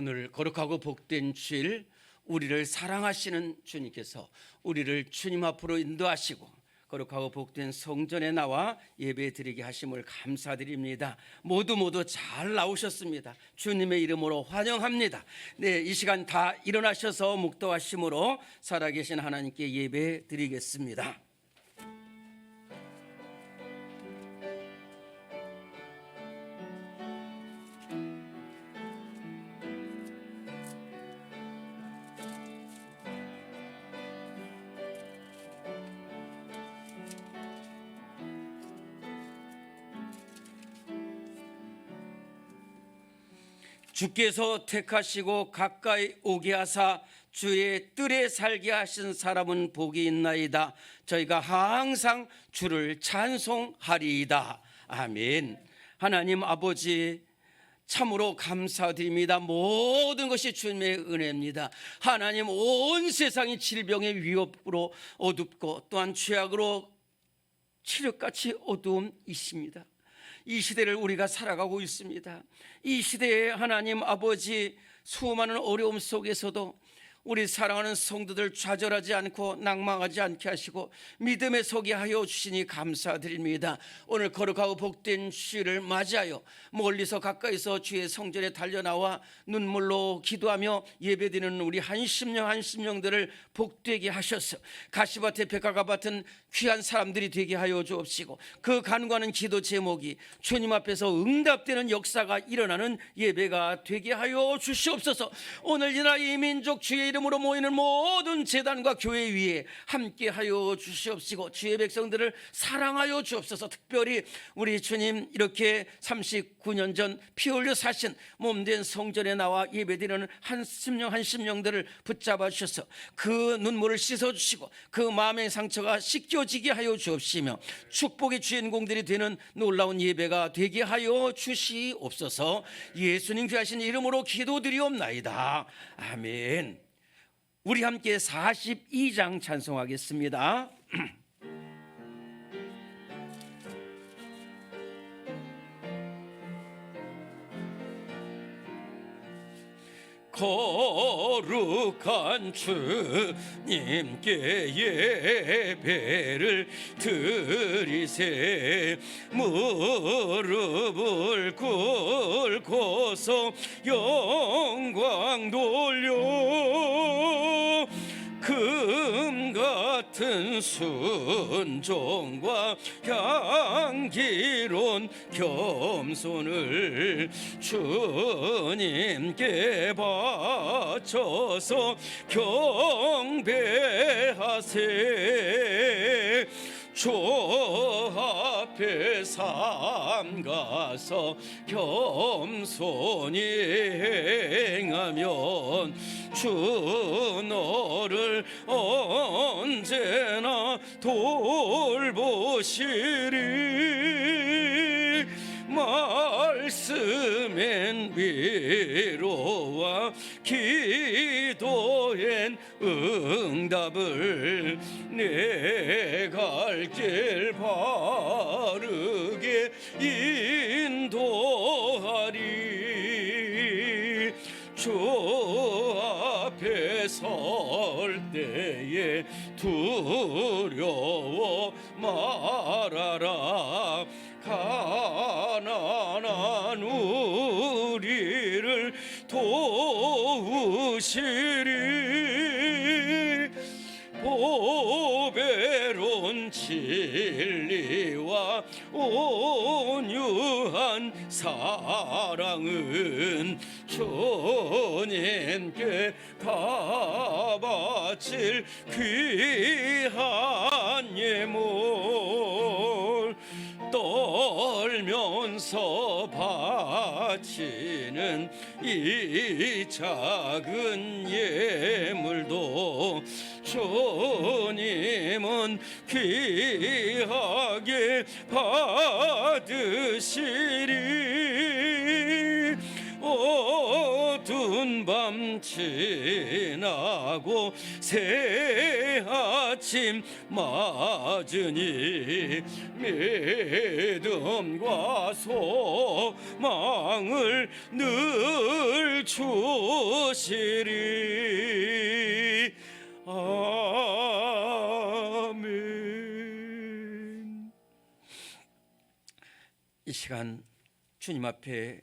오늘 거룩하고 복된 주일, 우리를 사랑하시는 주님께서 우리를 주님 앞으로 인도하시고 거룩하고 복된 성전에 나와 예배드리게 하심을 감사드립니다. 모두 잘 나오셨습니다. 주님의 이름으로 환영합니다. 네, 이 시간 다 일어나셔서 묵도하심으로 살아계신 하나님께 예배드리겠습니다. 주께서 택하시고 가까이 오게 하사 주의 뜰에 살게 하신 사람은 복이 있나이다. 저희가 항상 주를 찬송하리이다. 아멘. 하나님 아버지, 참으로 감사드립니다. 모든 것이 주님의 은혜입니다. 하나님, 온 세상이 질병의 위협으로 어둡고 또한 죄악으로 칠흑같이 어두움 있습니다. 이 시대를 우리가 살아가고 있습니다. 이 시대에 하나님 아버지, 수많은 어려움 속에서도 우리 사랑하는 성도들 좌절하지 않고 낭망하지 않게 하시고 믿음에 서게 하여 주시니 감사드립니다. 오늘 거룩하고 복된 주일을 맞이하여 멀리서 가까이서 주의 성전에 달려나와 눈물로 기도하며 예배드리는 우리 한심령들을 복되게 하셔서 가시밭에 백화과 같은 귀한 사람들이 되게 하여 주옵시고 그 간구하는 기도 제목이 주님 앞에서 응답되는 역사가 일어나는 예배가 되게 하여 주시옵소서. 오늘 이 나라의 민족 주의 이름으로 모이는 모든 제단과 교회 위에 함께 하여 주시옵시고 주의 백성들을 사랑하여 주옵소서. 특별히 우리 주님 이렇게 39년 전 피 흘려 사신 몸된 성전에 나와 예배드리는 한심령들을 붙잡아 주셔서 그 눈물을 씻어 주시고 그 마음의 상처가 씻겨지게 하여 주옵시며 축복의 주인공들이 되는 놀라운 예배가 되게 하여 주시옵소서. 예수님 귀하신 이름으로 기도드리옵나이다. 아멘. 우리 함께 42장 찬송하겠습니다. 거룩한 주님께 예배를 드리세. 무릎을 꿇고서 영광 돌려 금 같은 순종과 향기로운 겸손을 주님께 바쳐서 경배하세. 주 앞에 삼가서 겸손히 행하면 주 너를 언제나 돌보시리. 말씀엔 위로와 기도엔 응답을 내 갈 길 바르게 인도하리. 주 앞에 설 때에 두려워 말아라. 가난한 우리를 도우시리. 보배로운 진리와 온유한 사랑은 주님께 다 바칠 귀한 예물. 떨면서 바치는 이 작은 예물도 주님은 귀하게 받으시리. 어두운 어두운 밤 지나고 새 아침 맞으니 믿음과 소망을 늘 주시리. 아멘. 이 시간 주님 앞에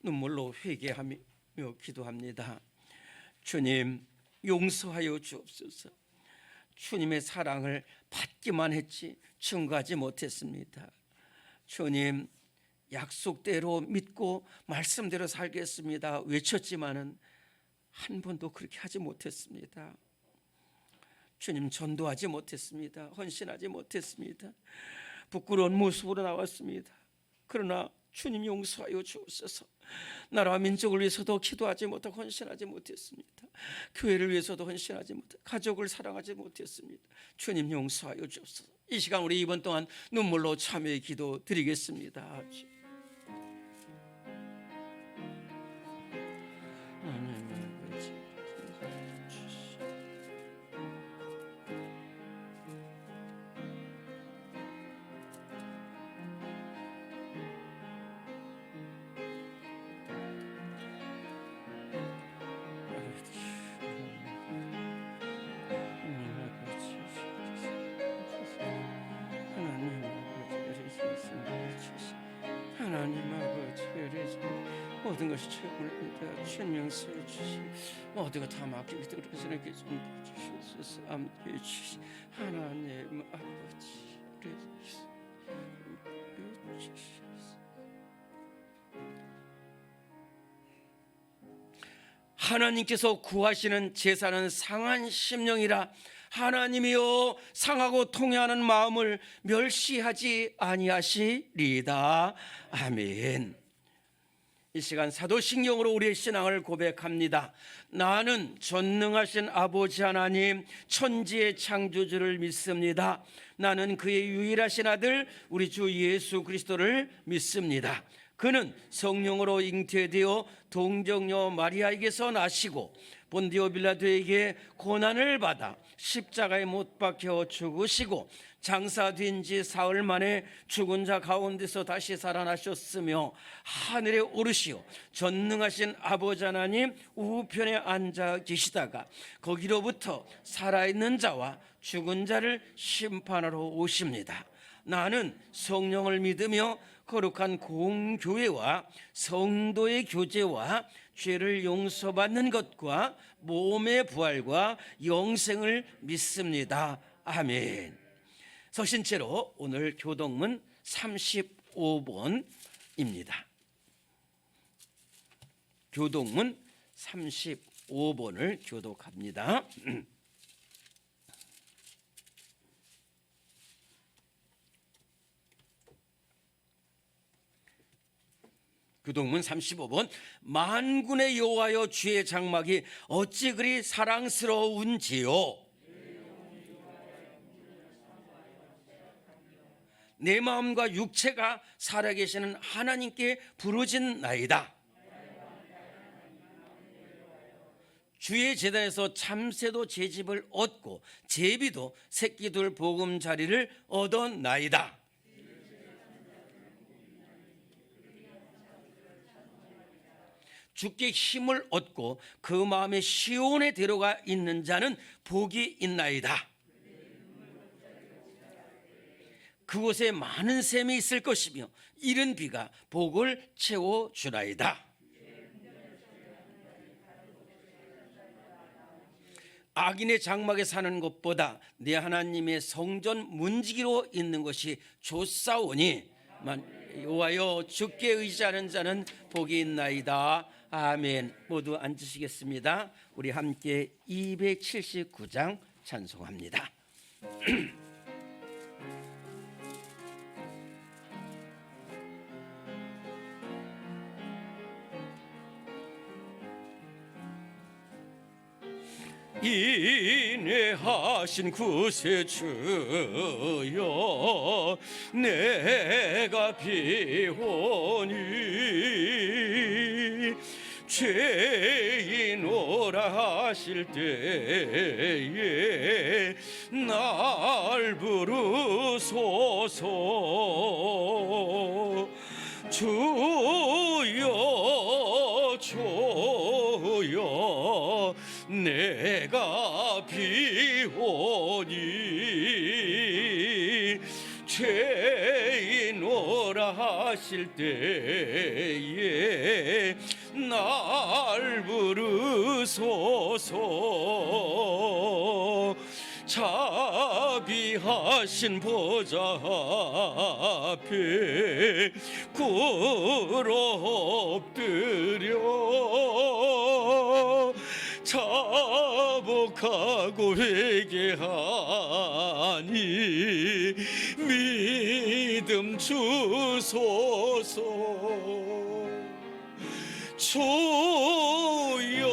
눈물로 회개하며 기도합니다. 주님, 용서하여 주옵소서. 주님의 사랑을 받기만 했지 증거하지 못했습니다. 주님, 약속대로 믿고 말씀대로 살겠습니다 외쳤지만은 한 번도 그렇게 하지 못했습니다. 주님, 전도하지 못했습니다. 헌신하지 못했습니다. 부끄러운 모습으로 나왔습니다. 그러나 주님, 용서하여 주옵소서. 나라와 민족을 위해서도 기도하지 못하고 헌신하지 못했습니다. 교회를 위해서도 헌신하지 못하고 가족을 사랑하지 못했습니다. 주님, 용서하여 주옵소서. 이 시간 우리 이번 동안 눈물로 참여의 기도 드리겠습니다. 하나님 아버지, 모든 것이 최고입니다. 주님 용서해 주시. 모두가 다 맡기고 그러시는게 좀 주시옵소서. 함께해 주시. 하나님 아버지, 하나님께서 구하시는 제사는 상한 심령이라. 하나님이여, 상하고 통회하는 마음을 멸시하지 아니하시리이다. 아멘. 이 시간 사도신경으로 우리의 신앙을 고백합니다. 나는 전능하신 아버지 하나님, 천지의 창조주를 믿습니다. 나는 그의 유일하신 아들 우리 주 예수 그리스도를 믿습니다. 그는 성령으로 잉태되어 동정녀 마리아에게서 나시고 본디오 빌라도에게 고난을 받아 십자가에 못 박혀 죽으시고 장사된 지 사흘 만에 죽은 자 가운데서 다시 살아나셨으며 하늘에 오르시어 전능하신 아버지 하나님 우편에 앉아 계시다가 거기로부터 살아있는 자와 죽은 자를 심판하러 오십니다. 나는 성령을 믿으며 거룩한 공교회와 성도의 교제와 죄를 용서받는 것과 몸의 부활과 영생을 믿습니다. 아멘. 서신 채로 오늘 교독문 35번입니다. 교독문 35번을 교독합니다. 교독문 35번. 만군의 여호와여, 주의 장막이 어찌 그리 사랑스러운지요. 내 마음과 육체가 살아계시는 하나님께 부르짖나이다. 주의 제단에서 참새도 제 집을 얻고 제비도 새끼들 보금자리를 얻어나이다. 주께 힘을 얻고 그 마음에 시온에 데려가 있는 자는 복이 있나이다. 그곳에 많은 샘이 있을 것이며 이른 비가 복을 채워주나이다. 악인의 장막에 사는 것보다 내 하나님의 성전 문지기로 있는 것이 좋사오니 여호와여, 주께 의지하는 자는 복이 있나이다. 아멘. 모두 앉으시겠습니다. 우리 함께 279장 찬송합니다. 인내하신 구세주여, 내가 비오니 죄인 오라 하실 때에 날 부르소서. 주여 주여 내가 비오니 죄인 오라 하실 때에 날 부르소서. 자비하신 보좌 앞에 꿇어 엎드려 자복하고 회개하니 믿음 주소서. 주여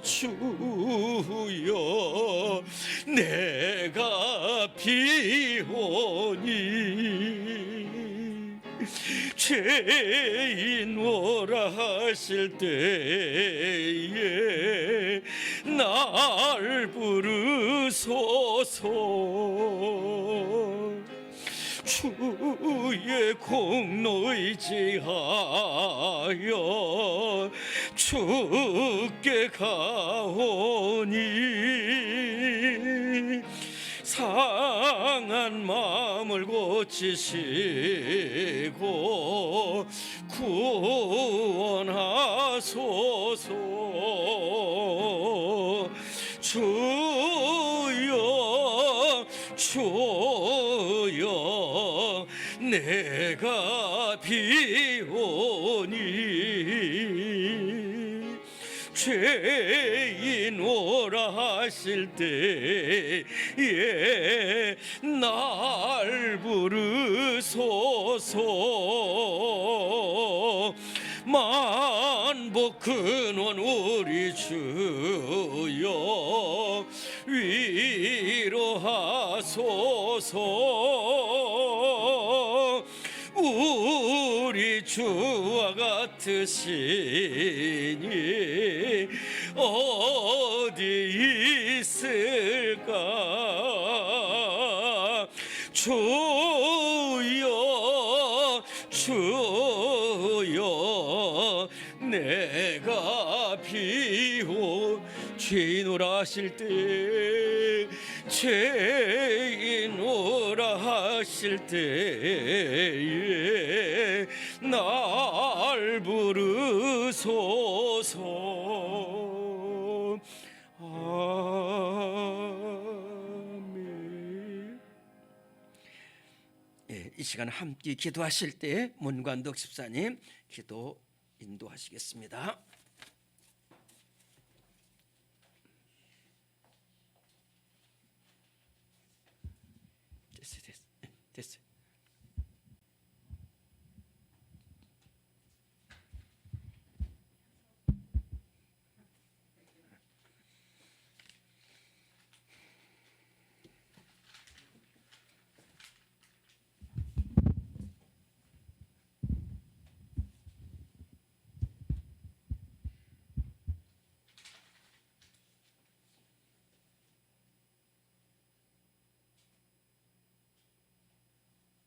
주여 내가 비오니 죄인 오라 하실 때에 날 부르소서. 주의 공로 의지하여 주께 가오니 상한 마음을 고치시고 구원하소서. 주여 주여 내가 비오니 죄인 오라 하실 때에 날 부르소서. 만복 근원 우리 주여 위로하소서. 우리 주와 같으시니 어디 있을까. 주여 주여 내가 비오 죄인 오라 하실 때 죄인 오라 하실 때에 날 부르소서. 아멘. 이 시간 함께 기도하실 때 문관덕 집사님 기도 인도하시겠습니다. 됐어요.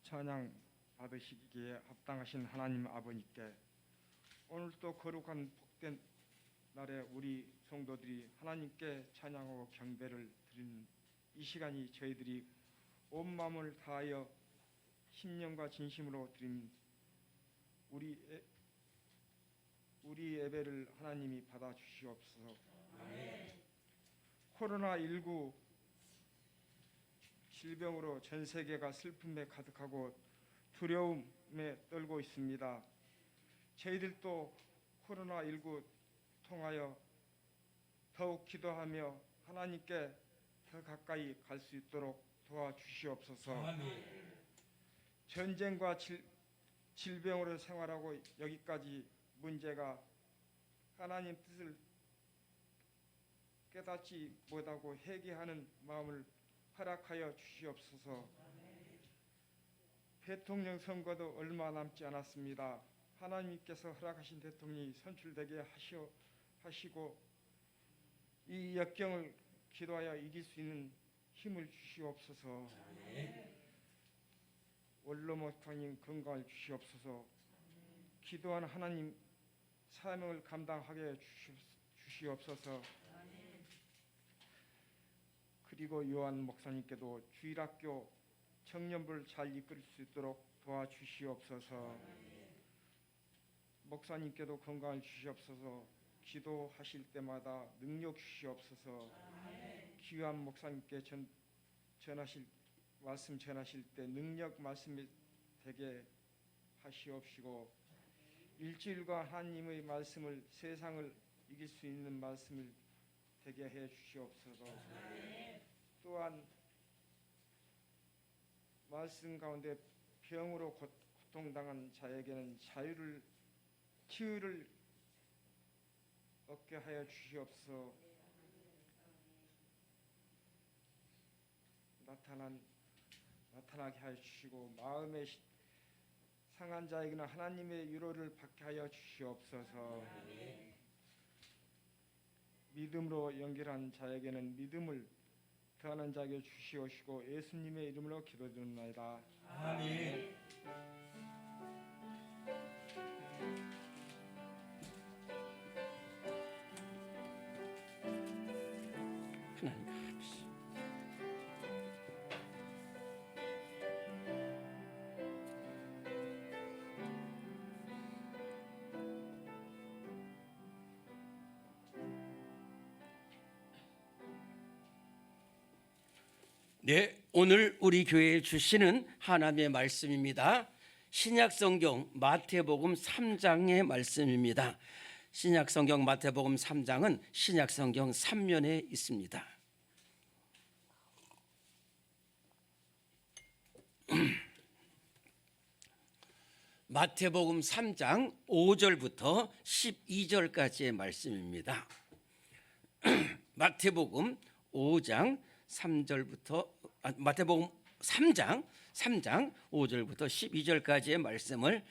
찬양 받으시기에 합당하신 하나님 아버지께 오늘도 거룩한 복된 날에 우리 성도들이 하나님께 찬양하고 경배를 드리는 이 시간이 저희들이 온 마음을 다하여 신념과 진심으로 드린 우리 예배를 하나님이 받아주시옵소서. 코로나19 질병으로 전 세계가 슬픔에 가득하고 두려움에 떨고 있습니다. 저희들도 코로나19 통하여 더욱 기도하며 하나님께 더 가까이 갈 수 있도록 도와주시옵소서. 전쟁과 질병으로 생활하고 여기까지 문제가 하나님 뜻을 깨닫지 못하고 회개하는 마음을 허락하여 주시옵소서. 대통령 선거도 얼마 남지 않았습니다. 하나님께서 허락하신 대통령이 선출되게 하시고 이 역경을 기도하여 이길 수 있는 힘을 주시옵소서. 원로 목사님 건강을 주시옵소서. 기도하는 하나님 사명을 감당하게 주시옵소서. 그리고 요한 목사님께도 주일학교 청년부를 잘 이끌 수 있도록 도와주시옵소서. 목사님께도 건강을 주시옵소서. 기도하실 때마다 능력 주시옵소서. 귀한 목사님께 말씀 전하실 때 능력 말씀이 되게 하시옵시고 일주일간 하나님의 말씀을 세상을 이길 수 있는 말씀을 되게 해 주시옵소서. 또한 말씀 가운데 병으로 고통당한 자에게는 치유를 얻게 하여 주시옵소서. 나타나게 하여 주시고 마음에 상한 자에게는 하나님의 위로를 받게 하여 주시옵소서. 믿음으로 연결한 자에게는 믿음을 더하는 자에게 주시옵시고 예수님의 이름으로 기도드립니다. 아멘. 네, 오늘 우리 교회에 주시는 하나님의 말씀입니다. 신약성경 마태복음 3장의 말씀입니다. 신약성경 마태복음 3장은 신약성경 3면에 있습니다. 마태복음 3장 5절부터 12절까지의 말씀입니다. 마태복음 5장 3절부터 마태복음 3장 5절부터 12절까지의 말씀을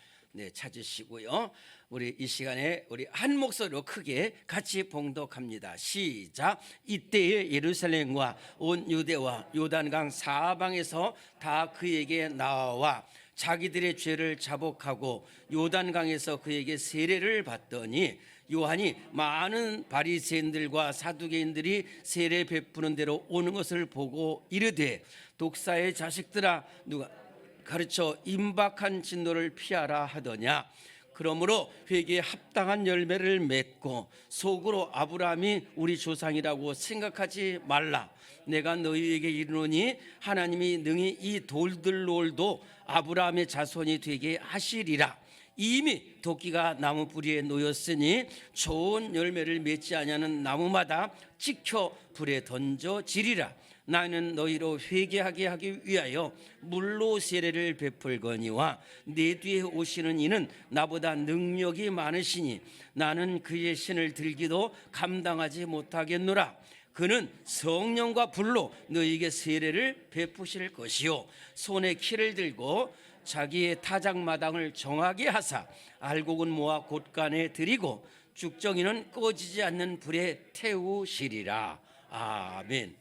찾으시고요. 우리 이 시간에 우리 한 목소리로 크게 같이 봉독합니다. 시작. 이때에 예루살렘과 온 유대와 요단강 사방에서 다 그에게 나와 자기들의 죄를 자복하고 요단강에서 그에게 세례를 받더니 요한이 많은 바리새인들과 사두개인들이 세례 베푸는 대로 오는 것을 보고 이르되 독사의 자식들아 누가 가르쳐 임박한 진노를 피하라 하더냐. 그러므로 회개에 합당한 열매를 맺고 속으로 아브라함이 우리 조상이라고 생각하지 말라. 내가 너희에게 이르노니 하나님이 능히 이 돌들로도 아브라함의 자손이 되게 하시리라. 이미 도끼가 나무 뿌리에 놓였으니 좋은 열매를 맺지 아니하는 나무마다 찍혀 불에 던져지리라. 나는 너희로 회개하게 하기 위하여 물로 세례를 베풀거니와 내 뒤에 오시는 이는 나보다 능력이 많으시니 나는 그의 신을 들기도 감당하지 못하겠노라. 그는 성령과 불로 너희에게 세례를 베푸실 것이요 손에 키를 들고 자기의 타작마당을 정하게 하사 알곡은 모아 곳간에 들이고 죽정이는 꺼지지 않는 불에 태우시리라. 아멘.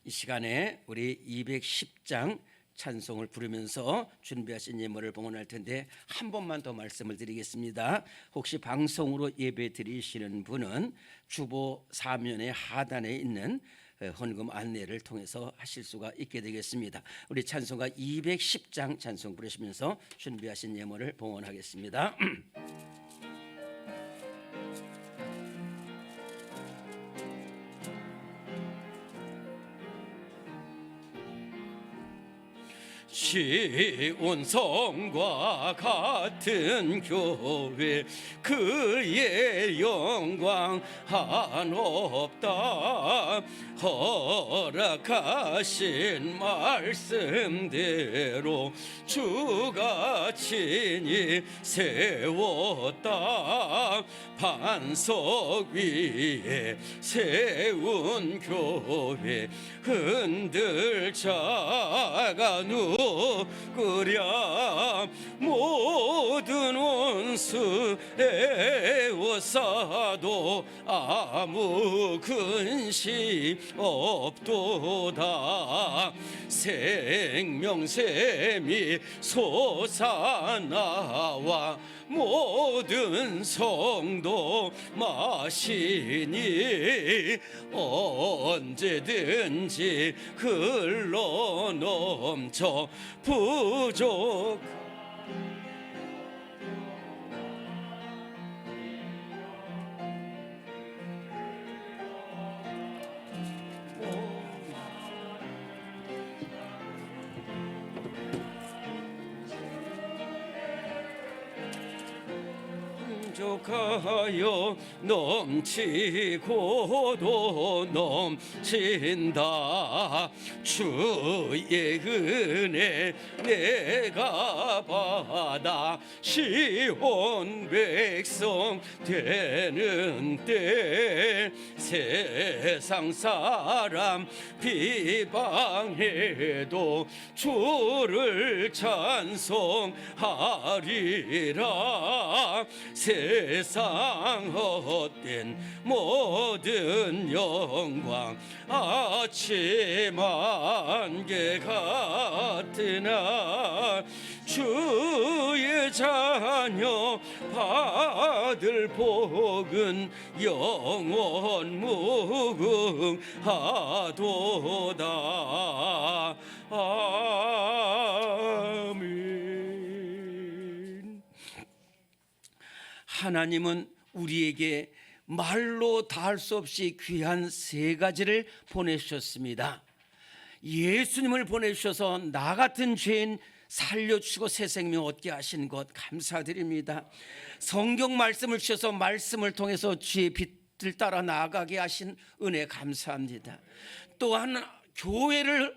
이 시간에 우리 210장 찬송을 부르면서 준비하신 예물을 봉헌할 텐데 한 번만 더 말씀을 드리겠습니다. 혹시 방송으로 예배 드리시는 분은 주보 사면의 하단에 있는 헌금 안내를 통해서 하실 수가 있게 되겠습니다. 우리 찬송가 210장 찬송 부르시면서 준비하신 예물을 봉헌하겠습니다. 시온 성과 같은 교회 그의 영광 한없다. 허락하신 말씀대로 주가 친히 세웠다. 반석 위에 세운 교회 흔들 자가 누구랴. 모든 원수 에워싸도 아무 근심 없도다. 생명샘이 솟아나와 모든 성도 마시니 언제든지 흘러 넘쳐 부족 부족하여 넘치고도 넘친다. 주의 은혜 내가 받아 시온 백성 되는 때 세상 사람 비방해도 주를 찬송하리라. 세상 헛된 모든 영광 아침 안개 같으나 주의 자녀 받을 복은 영원 무궁하도다. 아멘. 하나님은 우리에게 말로 다 할 수 없이 귀한 세 가지를 보내주셨습니다. 예수님을 보내주셔서 나 같은 죄인 살려주시고 새 생명 얻게 하신 것 감사드립니다. 성경 말씀을 주셔서 말씀을 통해서 주의 빛을 따라 나아가게 하신 은혜 감사합니다. 또한 교회를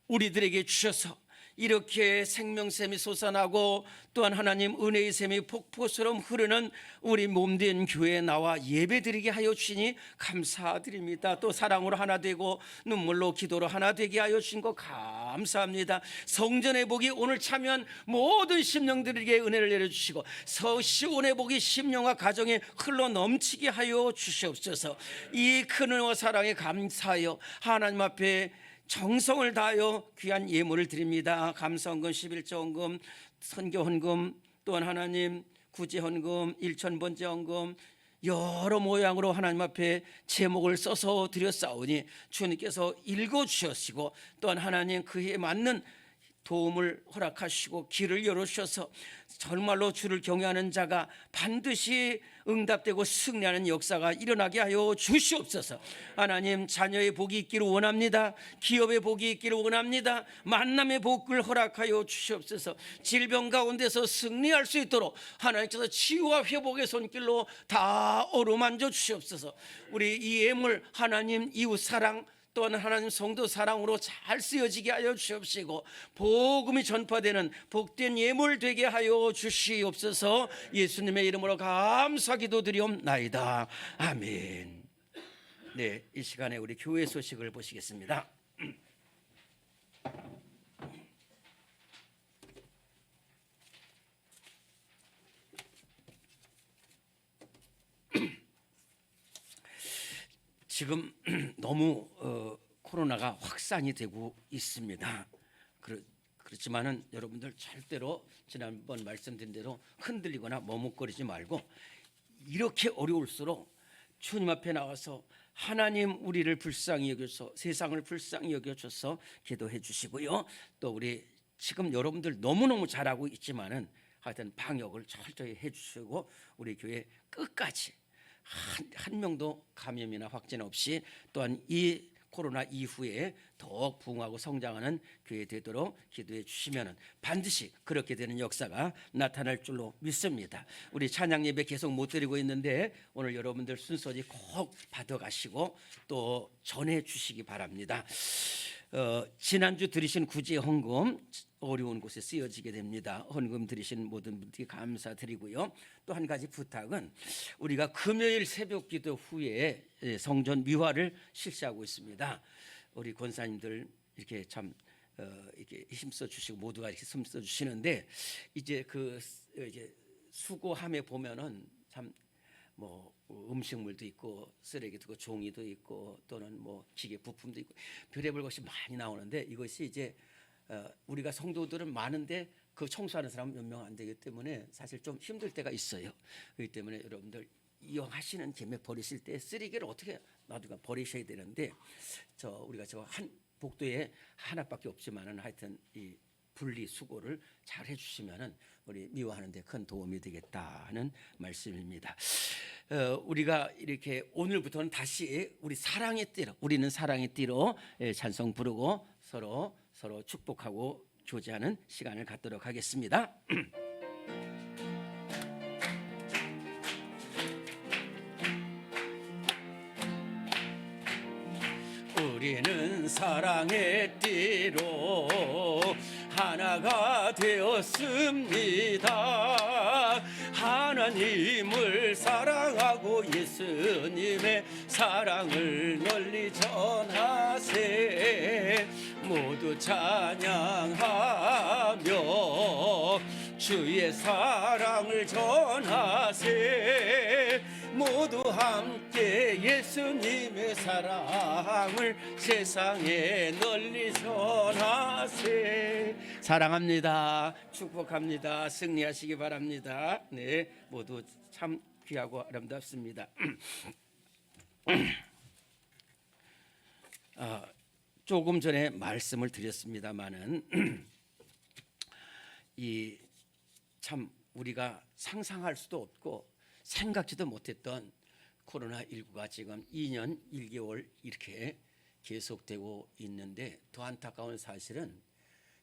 우리들에게 주셔서 이렇게 생명샘이 솟아나고 또한 하나님 은혜의 샘이 폭포처럼 흐르는 우리 몸된 교회에 나와 예배드리게 하여 주시니 감사드립니다. 또 사랑으로 하나 되고 눈물로 기도로 하나 되게 하여 주신 것 감사합니다. 성전의 복이 오늘 참여한 모든 심령들에게 은혜를 내려주시고 시온의 복이 심령과 가정에 흘러 넘치게 하여 주시옵소서. 이 큰 은혜와 사랑에 감사하여 하나님 앞에 정성을 다하여 귀한 예물을 드립니다. 감사헌금, 11조 헌금, 선교 헌금, 또한 하나님 구제 헌금, 일천번제 헌금, 여러 모양으로 하나님 앞에 제목을 써서 드렸사오니 주님께서 읽어주시고 또한 하나님 그에 맞는 도움을 허락하시고 길을 열어주셔서 정말로 주를 경외하는 자가 반드시 응답되고 승리하는 역사가 일어나게 하여 주시옵소서. 하나님 자녀의 복이 있기를 원합니다. 기업의 복이 있기를 원합니다. 만남의 복을 허락하여 주시옵소서. 질병 가운데서 승리할 수 있도록 하나님께서 치유와 회복의 손길로 다 어루만져 주시옵소서. 우리 이 예물 하나님 이웃 사랑 또한 하나님 성도 사랑으로 잘 쓰여지게 하여 주시옵시고 복음이 전파되는 복된 예물 되게 하여 주시옵소서. 예수님의 이름으로 감사 기도드리옵나이다. 아멘. 네, 이 시간에 우리 교회 소식을 보시겠습니다. 지금 너무 코로나가 확산이 되고 있습니다. 그렇지만은 여러분들 절대로 지난번 말씀드린 대로 흔들리거나 머뭇거리지 말고 이렇게 어려울수록 주님 앞에 나와서 하나님 우리를 불쌍히 여겨서 세상을 불쌍히 여겨줘서 기도해 주시고요. 또 우리 지금 여러분들 너무너무 잘하고 있지만은 하여튼 방역을 철저히 해주시고 우리 교회 끝까지 한 명도 감염이나 확진 없이 또한 이 코로나 이후에 더욱 부흥하고 성장하는 교회 되도록 기도해 주시면 반드시 그렇게 되는 역사가 나타날 줄로 믿습니다. 우리 찬양 예배 계속 못 드리고 있는데 오늘 여러분들 순서지 꼭 받아가시고 또 전해 주시기 바랍니다. 지난주 드리신 구제 헌금 어려운 곳에 쓰여지게 됩니다. 헌금 드리신 모든 분들께 감사드리고요. 또 한 가지 부탁은 우리가 금요일 새벽 기도 후에 성전 미화를 실시하고 있습니다. 우리 권사님들 이렇게 참 이렇게 힘써 주시고 모두가 이렇게 힘써 주시는데 이제 이제 수거함에 보면은 참 뭐 음식물도 있고 쓰레기도 있고 종이도 있고 또는 뭐 기계 부품도 있고 별의별 것이 많이 나오는데 이것이 이제 우리가 성도들은 많은데 그 청소하는 사람 몇 명 안 되기 때문에 사실 좀 힘들 때가 있어요. 그렇기 때문에 여러분들 이용하시는 김에 버리실 때 쓰레기를 어떻게 놔두고 버리셔야 되는데 우리가 한 복도에 하나밖에 없지만은 하여튼 이 분리 수거를 잘 해주시면은 우리 미워하는데 큰 도움이 되겠다 하는 말씀입니다. 우리가 이렇게 오늘부터는 다시 우리 사랑의 띠로 우리는 사랑의 띠로 찬송 부르고 서로 축복하고 교제하는 시간을 갖도록 하겠습니다. 우리는 사랑의 띠로 하나가 되었습니다. 하나님을 사랑하고 예수님의 사랑을 널리 전하세. 모두 찬양하며 주의 사랑을 전하세. 모두 함께 예수님의 사랑을 세상에 널리 전하세. 사랑합니다. 축복합니다. 승리하시기 바랍니다. 네, 모두 참 귀하고 아름답습니다. 조금 전에 말씀을 드렸습니다마는 이 참 우리가 상상할 수도 없고 생각지도 못했던 코로나19가 지금 2년 1개월 이렇게 계속되고 있는데 더 안타까운 사실은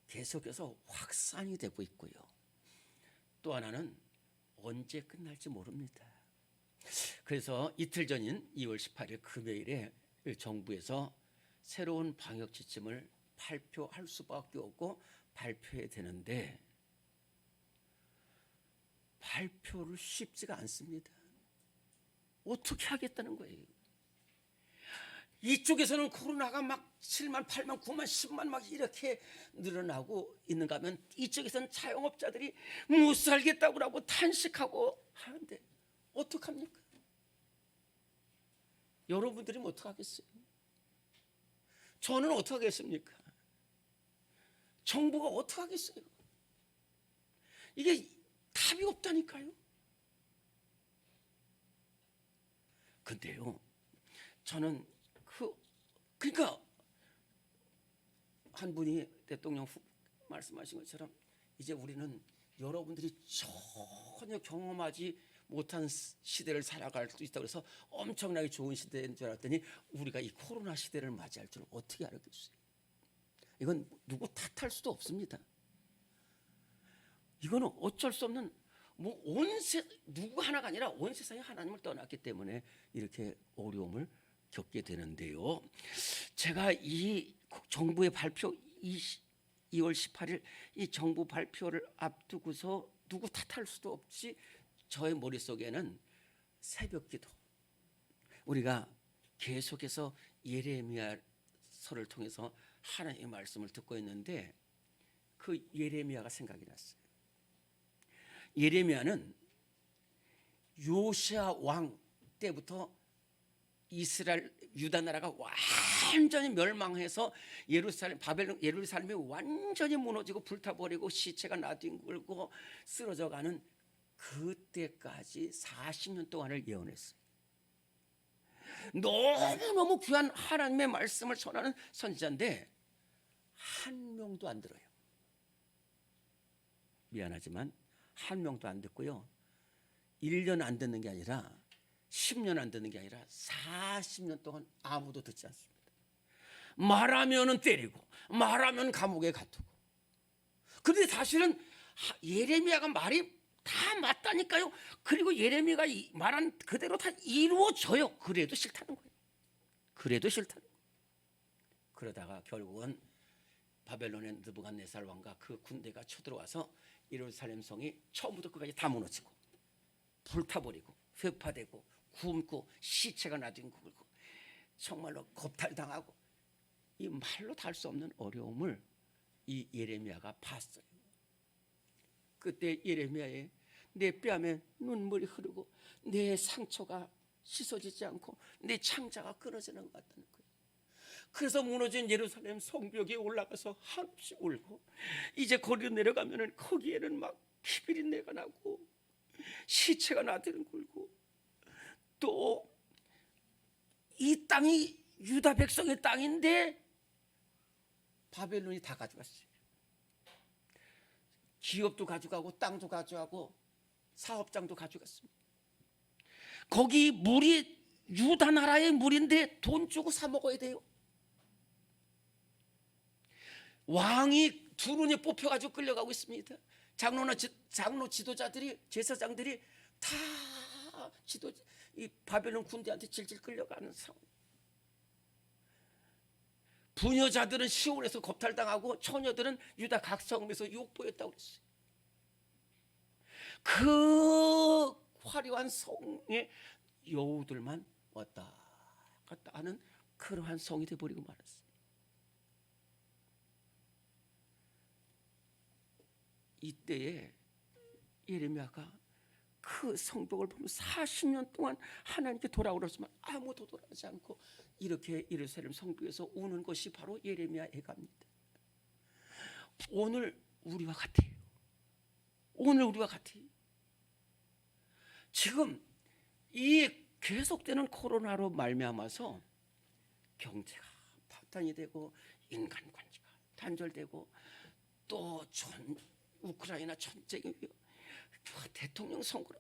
계속해서 확산이 되고 있고요. 또 하나는 언제 끝날지 모릅니다. 그래서 이틀 전인 2월 18일 금요일에 정부에서 새로운 방역 지침을 발표할 수밖에 없고 발표해야 되는데 발표를 쉽지가 않습니다. 어떻게 하겠다는 거예요? 이쪽에서는 코로나가 막 7만, 8만, 9만, 10만 막 이렇게 늘어나고 있는가 하면 이쪽에서는 자영업자들이 못 살겠다고 하고 탄식하고 하는데 어떡합니까? 여러분들이 어떡하겠어요? 저는 어떡하겠습니까? 정부가 어떡하겠어요? 이게 답이 없다니까요. 근데요, 저는 그러니까 한 분이 대통령 말씀하신 것처럼 이제 우리는 여러분들이 전혀 경험하지 못한 시대를 살아갈 수 있다고 해서 엄청나게 좋은 시대인 줄 알았더니 우리가 이 코로나 시대를 맞이할 줄 어떻게 알았겠어요? 이건 누구 탓할 수도 없습니다. 이거는 어쩔 수 없는 누구 하나가 아니라 온 세상이 하나님을 떠났기 때문에 이렇게 어려움을 겪게 되는데요. 제가 이 정부의 발표 2월 18일 이 정부 발표를 앞두고서 누구 탓할 수도 없이 저의 머릿속에는 새벽기도 우리가 계속해서 예레미야서를 통해서 하나님의 말씀을 듣고 있는데 그 예레미야가 생각이 났어요. 예레미야는 요시야 왕 때부터 이스라엘 유다 나라가 완전히 멸망해서 예루살렘이 완전히 무너지고 불타버리고 시체가 나뒹굴고 쓰러져가는 그때까지 40년 동안을 예언했어요. 너무너무 귀한 하나님의 말씀을 전하는 선지자인데 한 명도 안 들어요. 미안하지만 한 명도 안 듣고요. 1년 안 듣는 게 아니라 10년 안 듣는 게 아니라 40년 동안 아무도 듣지 않습니다. 말하면은 때리고 말하면 감옥에 가두고. 그런데 사실은 예레미야가 말이 다 맞다니까요. 그리고 예레미야가 말한 그대로 다 이루어져요. 그래도 싫다는 거예요. 그래도 싫다는 거예요. 그러다가 결국은 바벨론의 느부갓네살 왕과 그 군대가 쳐들어와서 예루살렘 성이 처음부터 끝까지 다 무너지고 불타버리고 회파되고 굶고 시체가 나뒹굴고 정말로 겁탈당하고 이 말로 다 할 수 없는 어려움을 이 예레미야가 봤어요. 그때 예레미야의 내 뺨에 눈물이 흐르고 내 상처가 씻어지지 않고 내 창자가 끊어지는 것 같다는 거예요. 그래서 무너진 예루살렘 성벽에 올라가서 한없이 울고, 이제 거리로 내려가면은 거기에는 막 피비린내가 나고 시체가 나들고, 또 이 땅이 유다 백성의 땅인데 바벨론이 다 가져갔어요. 기업도 가져가고 땅도 가져가고 사업장도 가져갔습니다. 거기 물이 유다 나라의 물인데 돈 주고 사 먹어야 돼요. 왕이 두 눈에 뽑혀가지고 끌려가고 있습니다. 장로 지도자들이, 제사장들이 다 이 바벨론 군대한테 질질 끌려가는 상황. 부녀자들은 시온에서 겁탈당하고 처녀들은 유다 각 성읍에서 욕보였다고 그랬어요. 그 화려한 성에 여우들만 왔다 갔다 하는 그러한 성이 되어버리고 말았어요. 이때에 예레미야가 그 성벽을 보면서 40년 동안 하나님께 돌아오렸지만 아무도 돌아오지 않고 이렇게 예루살렘 성벽에서 우는 것이 바로 예레미야 애가입니다. 오늘 우리와 같아요. 오늘 우리와 같아요. 지금 이 계속되는 코로나로 말미암아서 경제가 파탄이 되고 인간관계가 단절되고 또 우크라이나 전쟁이 대통령 선거로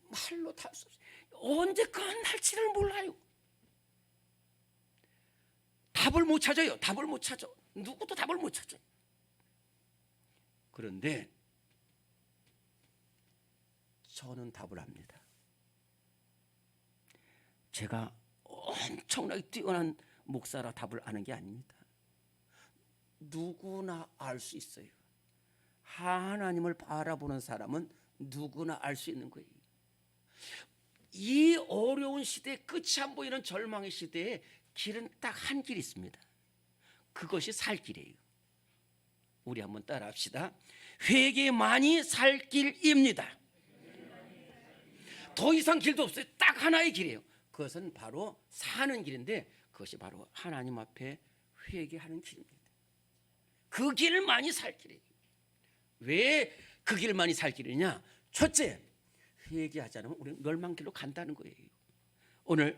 말로 다 수 없어요. 언제 끝날지를 몰라요. 답을 못 찾아요. 답을 못 찾아. 누구도 답을 못 찾아요. 그런데 저는 답을 합니다. 제가 엄청나게 뛰어난 목사라 답을 아는 게 아닙니다. 누구나 알 수 있어요. 하나님을 바라보는 사람은 누구나 알 수 있는 거예요. 이 어려운 시대에 끝이 안 보이는 절망의 시대에 길은 딱 한 길 있습니다. 그것이 살 길이에요. 우리 한번 따라합시다. 회개만이 살 길입니다. 더 이상 길도 없어요. 딱 하나의 길이에요. 그것은 바로 사는 길인데 그것이 바로 하나님 앞에 회개하는 길입니다. 그 길만이 살 길이에요. 왜 그 길만이 살 길이냐? 첫째, 회개하지 않으면 우리는 멸망길로 간다는 거예요.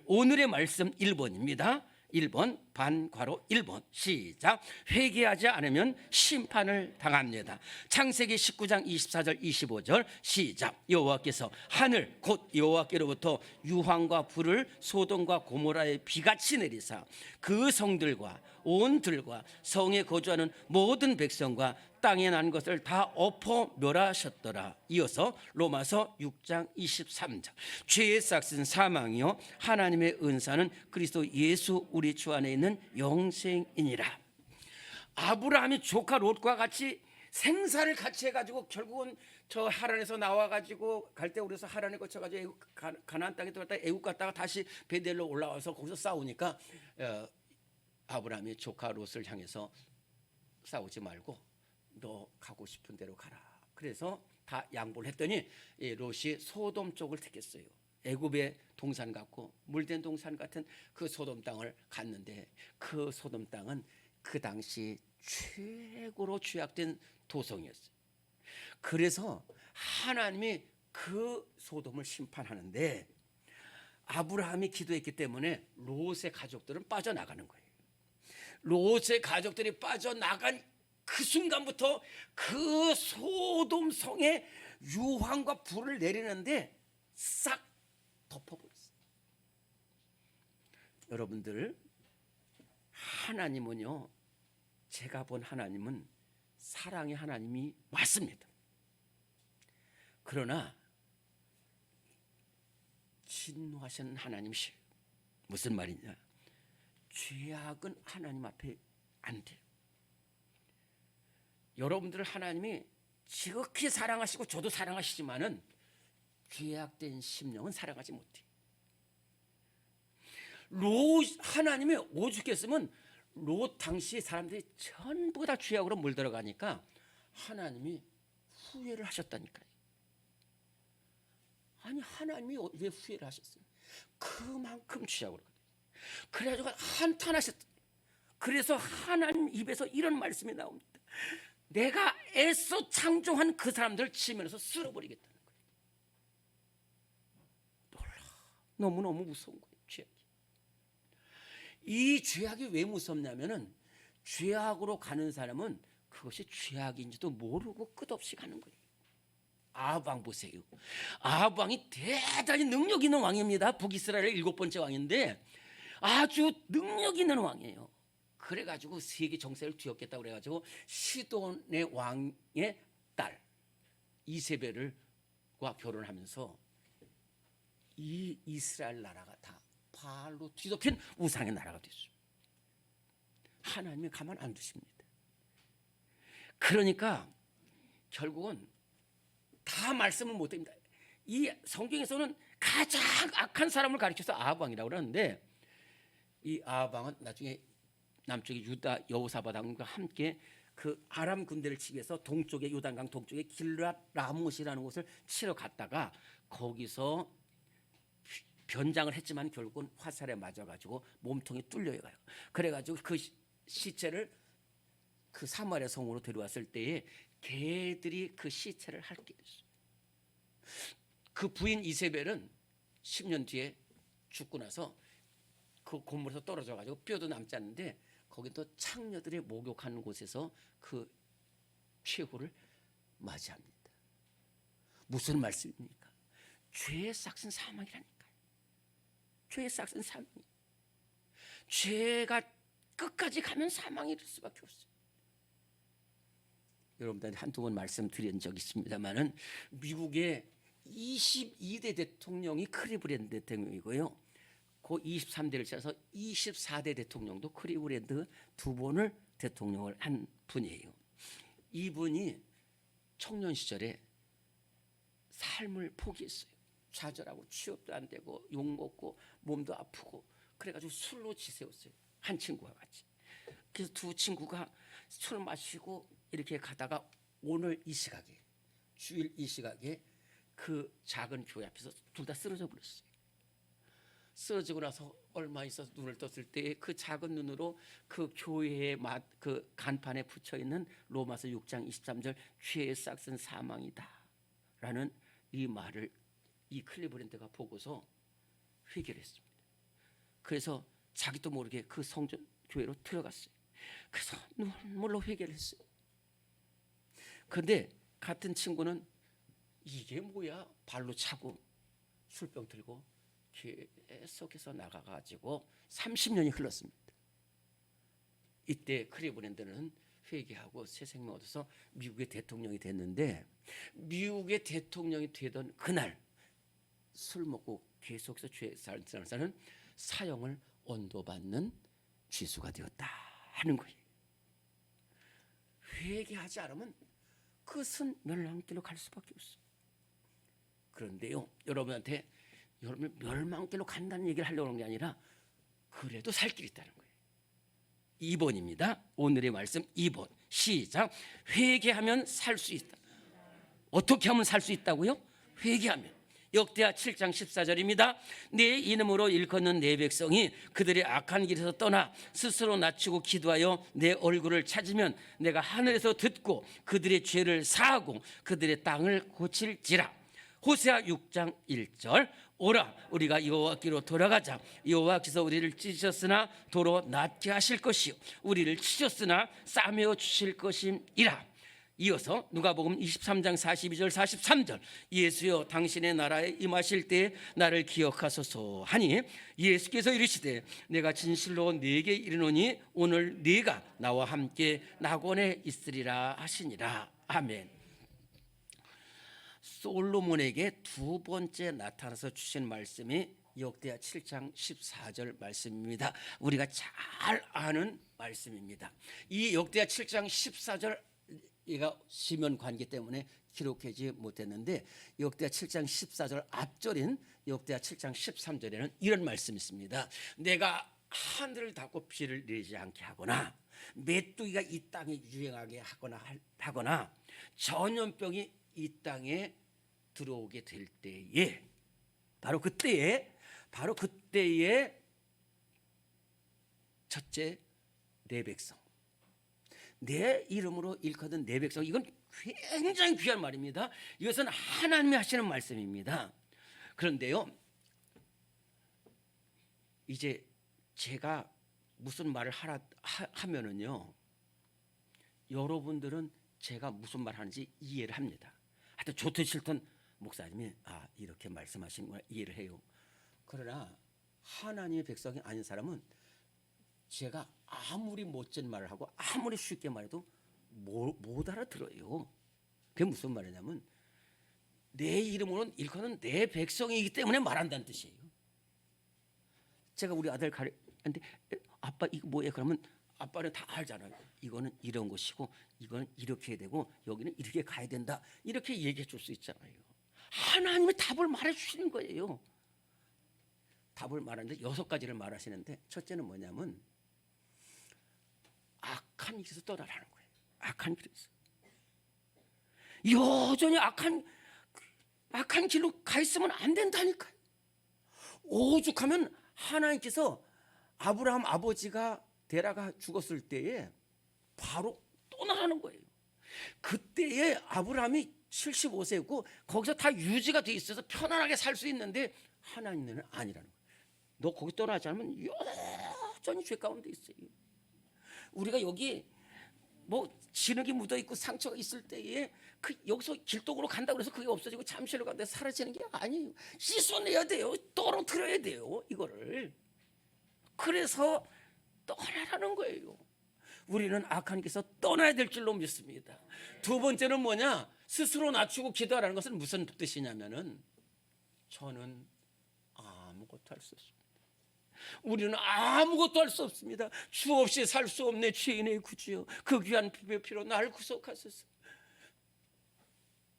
오늘의 말씀 1번입니다. 1번 반괄호 1번 시작. 회개하지 않으면 심판을 당합니다. 창세기 19장 24절 25절 시작. 여호와께서 하늘 곧 여호와께로부터 유황과 불을 소돔과 고모라에 비같이 내리사 그 성들과 온 들과 성에 거주하는 모든 백성과 땅에 난 것을 다 엎어 멸하셨더라. 이어서 로마서 6장 23절 죄의 삭은 사망이요 하나님의 은사는 그리스도 예수 우리 주 안에 있는 영생이니라. 아브라함이 조카 롯과 같이 생사를 같이 해가지고 결국은 저 하란에서 나와가지고 갈대우르에서 하란에 거쳐가지고 가나안 땅에 들어갔다가 애국 갔다가 다시 베델로 올라와서 거기서 싸우니까 아브라함이 조카 롯을 향해서 싸우지 말고 너 가고 싶은 대로 가라. 그래서 다 양보를 했더니 롯이 소돔 쪽을 택했어요. 애굽의 동산 같고 물된 동산 같은 그 소돔 땅을 갔는데 그 소돔 땅은 그 당시 최고로 죄악된 도성이었어요. 그래서 하나님이 그 소돔을 심판하는데 아브라함이 기도했기 때문에 롯의 가족들은 빠져나가는 거예요. 롯의 가족들이 빠져나간 그 순간부터 그 소돔 성에 유황과 불을 내리는데 싹 덮어버렸어요. 여러분들, 하나님은요, 제가 본 하나님은 사랑의 하나님이 맞습니다. 그러나 진노하시는 하나님이시에요. 무슨 말이냐? 죄악은 하나님 앞에 안 돼요. 여러분들을 하나님이 지극히 사랑하시고 저도 사랑하시지만은 죄악된 심령은 사랑하지 못해요. 하나님이 오죽했으면 롯 당시 사람들이 전부 다 죄악으로 물들어가니까 하나님이 후회를 하셨다니까요. 아니 하나님이 왜 후회를 하셨어요? 그만큼 죄악으로. 그래가지고 한탄하셨다. 그래서 하나님 입에서 이런 말씀이 나옵니다. 내가 애써 창조한 그 사람들을 치면서 쓸어버리겠다는 거예요. 놀라. 너무너무 무서운 거예요. 죄악이. 이 죄악이 왜 무섭냐면은 죄악으로 가는 사람은 그것이 죄악인지도 모르고 끝없이 가는 거예요. 아합 왕 보세요. 아합 왕이 대단히 능력 있는 왕입니다. 북이스라엘의 7번째 왕인데 아주 능력 있는 왕이에요. 그래가지고 세계 정세를 뒤엎겠다고 그래가지고 시돈의 왕의 딸 이세벨과 결혼하면서 이 이스라엘 나라가 다 바알로 뒤덮인 우상의 나라가 됐어요. 하나님이 가만 안 두십니다. 그러니까 결국은 다 말씀을 못 드립니다. 이 성경에서는 가장 악한 사람을 가리켜서 아합 왕이라고 그러는데 이 아합 왕은 나중에 남쪽의 유다 여호사밧 왕과 함께 그 아람 군대를 치기 위해서 동쪽의 요단강 동쪽의 길랏 라못이라는 곳을 치러 갔다가 거기서 변장을 했지만 결국은 화살에 맞아가지고 몸통이 뚫려요 가요. 그래가지고 그 시체를 그 사마리아 성으로 데려왔을 때에 개들이 그 시체를 핥게 됐어요. 그 부인 이세벨은 10년 뒤에 죽고 나서 그 고물에서 떨어져가지고 뼈도 남지 않는데 거기 또 창녀들이 목욕하는 곳에서 그 최후를 맞이합니다. 무슨 말씀입니까? 죄의 싹은 사망이라니까요. 죄의 싹은 사망이에요. 죄가 끝까지 가면 사망이 될 수밖에 없어요. 여러분들한테 한두 번 말씀드린 적이 있습니다만은 미국의 22대 대통령이 클리브랜드 대통령이고요. 그 23대를 지나서 24대 대통령도 클리브랜드 두 번을 대통령을 한 분이에요. 이분이 청년 시절에 삶을 포기했어요. 좌절하고 취업도 안 되고 욕먹고 몸도 아프고 그래가지고 술로 지새웠어요. 한 친구와 같이. 그래서 두 친구가 술 마시고 이렇게 가다가 오늘 이 시각에 주일 이 시각에 그 작은 교회 앞에서 둘 다 쓰러져 버렸어요. 쓰러지고 나서 얼마 있어서 눈을 떴을 때 그 작은 눈으로 그 교회의 그 간판에 붙여 있는 로마서 6장 23절 죄의 싹은 사망이다 라는 이 말을 이 클리브랜드가 보고서 회개를 했습니다. 그래서 자기도 모르게 그 성전 교회로 들어갔어요. 그래서 눈물로 회개를 했어요. 그런데 같은 친구는 이게 뭐야? 발로 차고 술병 들고 계속해서 나가가지고 30년이 흘렀습니다. 이때 클리브랜드는 회개하고 새 생명 얻어서 미국의 대통령이 됐는데 미국의 대통령이 되던 그날 술 먹고 계속해서 죄 사는 사람은 사형을 언도받는 죄수가 되었다 하는 거예요. 회개하지 않으면 그것은 멸망길로 갈 수밖에 없어요. 그런데요, 여러분한테 여러분 멸망길로 간다는 얘기를 하려고 하는 게 아니라 그래도 살 길이 있다는 거예요. 2번입니다. 오늘의 말씀 2번 시작. 회개하면 살 수 있다. 어떻게 하면 살 수 있다고요? 회개하면. 역대하 7장 14절입니다. 내 이름으로 일컫는 내 백성이 그들의 악한 길에서 떠나 스스로 낮추고 기도하여 내 얼굴을 찾으면 내가 하늘에서 듣고 그들의 죄를 사하고 그들의 땅을 고칠지라. 호세아 6장 1절 오라 우리가 여호와께로 돌아가자. 여호와께서 우리를 찢으셨으나 도로 낫게 하실 것이요 우리를 치셨으나 싸매어 주실 것임이라. 이어서 누가복음 23장 42절 43절 예수여 당신의 나라에 임하실 때 나를 기억하소서 하니 예수께서 이르시되 내가 진실로 네게 이르노니 오늘 네가 나와 함께 낙원에 있으리라 하시니라. 아멘. 솔로몬에게 두 번째 나타나서 주신 말씀이 역대하 7장 14절 말씀입니다. 우리가 잘 아는 말씀입니다. 이 역대하 7장 14절 얘가 시면 관계 때문에 기록하지 못했는데 역대하 7장 14절 앞절인 역대하 7장 13절에는 이런 말씀이 있습니다. 내가 하늘을 닫고 비를 내리지 않게 하거나 메뚜기가 이 땅에 유행하게 하거나 전염병이 이 땅에 들어오게 될 때에 바로 그때에 첫째 내 백성, 내 이름으로 일컫는 내 백성, 이건 굉장히 귀한 말입니다. 이것은 하나님이 하시는 말씀입니다. 그런데요, 이제 제가 무슨 말을 하면은요, 여러분들은 제가 무슨 말 하는지 이해를 합니다. 하여튼 좋든 싫든 목사님이 이렇게 말씀하시는 걸 이해를 해요. 그러나 하나님의 백성이 아닌 사람은 제가 아무리 멋진 말을 하고 아무리 쉽게 말해도 못 알아들어요. 그게 무슨 말이냐면 내 이름으로는 일컫는 내 백성이기 때문에 말한다는 뜻이에요. 제가 우리 아들 가르쳤는데 아빠 이거 뭐예요? 그러면 아빠는 다 알잖아요. 이거는 이런 것이고 이거는 이렇게 해야 되고 여기는 이렇게 가야 된다. 이렇게 얘기해 줄 수 있잖아요. 하나님이 답을 말해 주시는 거예요. 답을 말하는데 6가지를 말하시는데 첫째는 뭐냐면 악한 길에서 떠나라는 거예요. 악한 길에서. 여전히 악한 길로 가 있으면 안 된다니까요. 오죽하면 하나님께서 아브라함 아버지가 데라가 죽었을 때에 바로 떠나라는 거예요. 그때에 아브라함이 75세였고 거기서 다 유지가 돼 있어서 편안하게 살 수 있는데 하나님은 아니라는 거예요. 너 거기 떠나지 않으면 여전히 죄 가운데 있어요. 우리가 여기 뭐 진흙이 묻어 있고 상처가 있을 때에 여기서 길동으로 간다고 해서 그게 없어지고 잠시로 간다 사라지는 게 아니에요. 씻어내야 돼요. 떨어뜨려야 돼요. 이거를. 그래서 떠나라는 거예요. 우리는 악한 길에서 떠나야 될 줄로 믿습니다. 두 번째는 뭐냐? 스스로 낮추고 기도하라는 것은 무슨 뜻이냐면은 저는 아무것도 할 수 없습니다. 우리는 아무것도 할 수 없습니다. 주 없이 살 수 없네 죄인의 구주여 그 귀한 피로 날 구속하소서.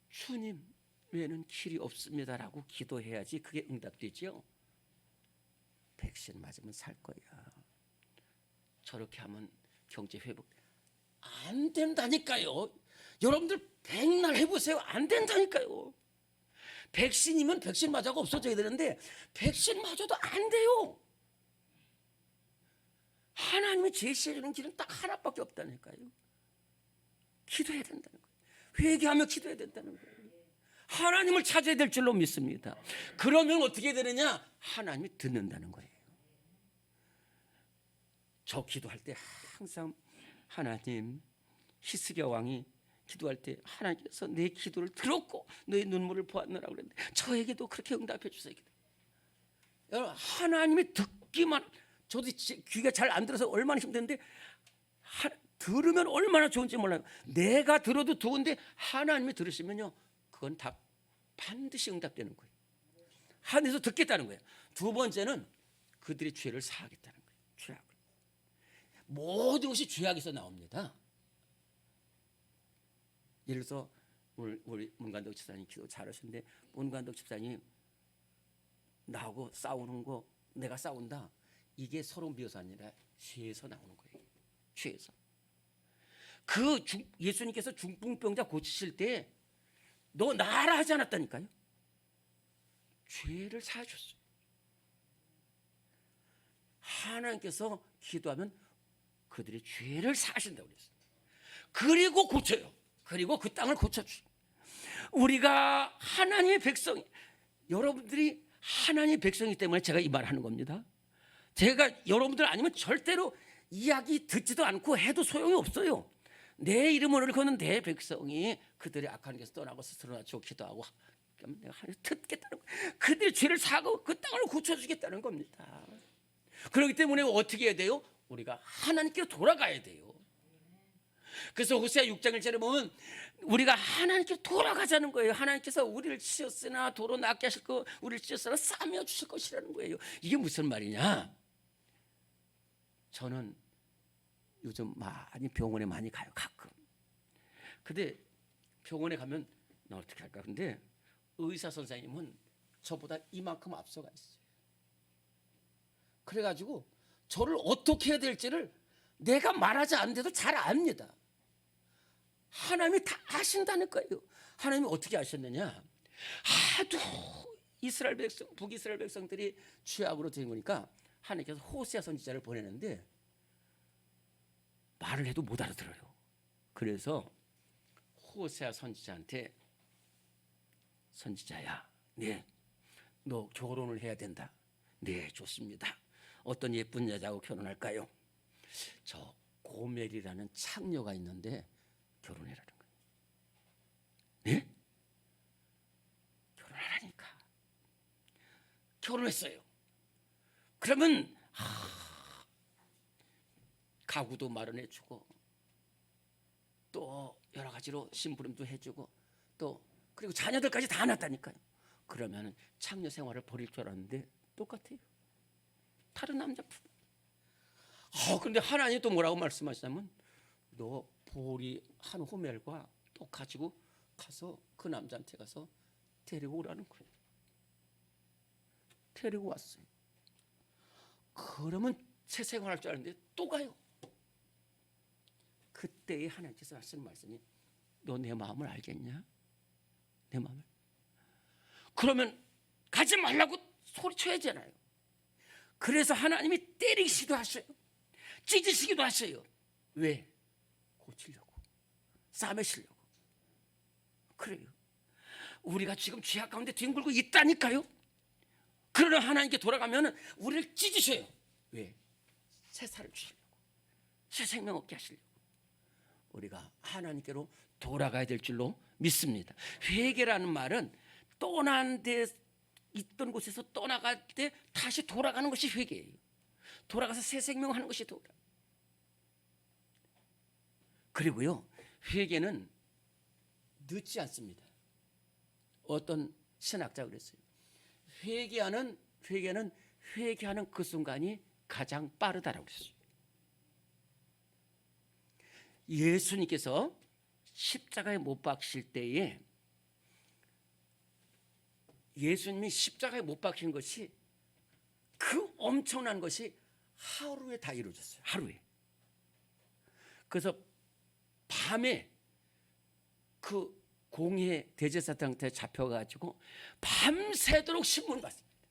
주님 외에는 길이 없습니다라고 기도해야지 그게 응답되죠. 백신 맞으면 살 거야. 저렇게 하면 경제 회복 안 된다니까요. 여러분들 백날 해보세요. 안 된다니까요. 백신이면 백신 맞아가 없어져야 되는데 백신 맞아도 안 돼요. 하나님이 제시해주는 길은 딱 하나밖에 없다니까요. 기도해야 된다는 거예요. 회개하며 기도해야 된다는 거예요. 하나님을 찾아야 될 줄로 믿습니다. 그러면 어떻게 되느냐? 하나님이 듣는다는 거예요. 저 기도할 때 항상 하나님, 히스기야 왕이 기도할 때 하나님께서 내 기도를 들었고 너의 눈물을 보았느라고 그랬는데 저에게도 그렇게 응답해 주세요. 여러분 하나님이 듣기만, 저도 귀가 잘 안 들어서 얼마나 힘든데 들으면 얼마나 좋은지 몰라요. 내가 들어도 좋은데 하나님이 들으시면요 그건 다 반드시 응답되는 거예요. 하늘에서 듣겠다는 거예요. 두 번째는 그들의 죄를 사하겠다는 거예요. 죄악을. 모든 것이 죄악에서 나옵니다. 예를 들어서 우리 문관덕 집사님 기도 잘하시는데 문관덕 집사님 나하고 싸우는 거 내가 싸운다. 이게 서로 미워서 아니라 죄에서 나오는 거예요. 죄에서. 예수님께서 중풍병자 고치실 때 너 나라 하지 않았다니까요. 죄를 사하셨어요. 하나님께서 기도하면 그들의 죄를 사하신다고 그랬어요. 그리고 고쳐요. 그리고 그 땅을 고쳐주죠. 우리가 하나님의 백성, 여러분들이 하나님의 백성이기 때문에 제가 이 말을 하는 겁니다. 제가 여러분들 아니면 절대로 이야기 듣지도 않고 해도 소용이 없어요. 내 이름을 거는 내 백성이 그들의 악한 길에서 떠나고 스스로 낮추고 기도하고 내가 듣겠다는 거예요. 그들의 죄를 사고 그 땅을 고쳐주겠다는 겁니다. 그렇기 때문에 어떻게 해야 돼요? 우리가 하나님께 돌아가야 돼요. 그래서 호세아 6장 1절에 보면 우리가 하나님께 돌아가자는 거예요. 하나님께서 우리를 치셨으나 도로 낫게 하실 거, 우리를 치셨으나 싸매어 주실 것이라는 거예요. 이게 무슨 말이냐? 저는 요즘 많이 병원에 많이 가요. 가끔. 근데 병원에 가면 나 어떻게 할까? 근데 의사 선생님은 저보다 이만큼 앞서가 있어요. 그래가지고 저를 어떻게 해야 될지를 내가 말하지 않는데도 잘 압니다. 하나님이 다 아신다는 거예요. 하나님이 어떻게 아셨느냐? 하도 이스라엘 백성, 북이스라엘 백성들이 죄악으로 된 거니까 하나님께서 호세아 선지자를 보내는데 말을 해도 못 알아들어요. 그래서 호세아 선지자한테 선지자야, 네, 너 결혼을 해야 된다. 네, 좋습니다. 어떤 예쁜 여자하고 결혼할까요? 저 고멜이라는 창녀가 있는데 결혼해라는 거예요. 네? 결혼하라니까. 결혼했어요. 그러면 가구도 마련해주고 또 여러 가지로 심부름도 해주고 또 그리고 자녀들까지 다 낳았다니까요. 그러면 창녀 생활을 버릴 줄 알았는데 똑같아요. 다른 남자 품. 그런데 하나님 또 뭐라고 말씀하시냐면 너 보리 한 호멜과 또 가지고 가서 그 남자한테 가서 데리고 오라는 거예요. 데리고 왔어요. 그러면 새 생활할 줄 알았는데 또 가요. 그때에 하나님께서 하시는 말씀이 너 내 마음을 알겠냐? 내 마음을. 그러면 가지 말라고 소리쳐야잖아요. 그래서 하나님이 때리시기도 하셔요. 찢으시기도 하셔요. 왜? 고치려고. 싸매시려고. 그래요. 우리가 지금 죄악 가운데 뒹굴고 있다니까요. 그러나 하나님께 돌아가면 우리를 찢으셔요. 왜? 새 살을 주시려고. 새 생명 얻게 하시려고. 우리가 하나님께로 돌아가야 될 줄로 믿습니다. 회개라는 말은 떠난 데 있던 곳에서 떠나갈 때 다시 돌아가는 것이 회개예요. 돌아가서 새 생명하는 것이 돌아. 그리고요, 회개는 늦지 않습니다. 어떤 신학자가 그랬어요. 회개는 회개하는 그 순간이 가장 빠르다라고 그랬어요. 예수님께서 십자가에 못 박히실 때에 예수님이 십자가에 못 박힌 것이 그 엄청난 것이 하루에 다 이루어졌어요. 하루에. 그래서 밤에 그 공회 대제사장한테 잡혀가지고 밤새도록 신문 받습니다.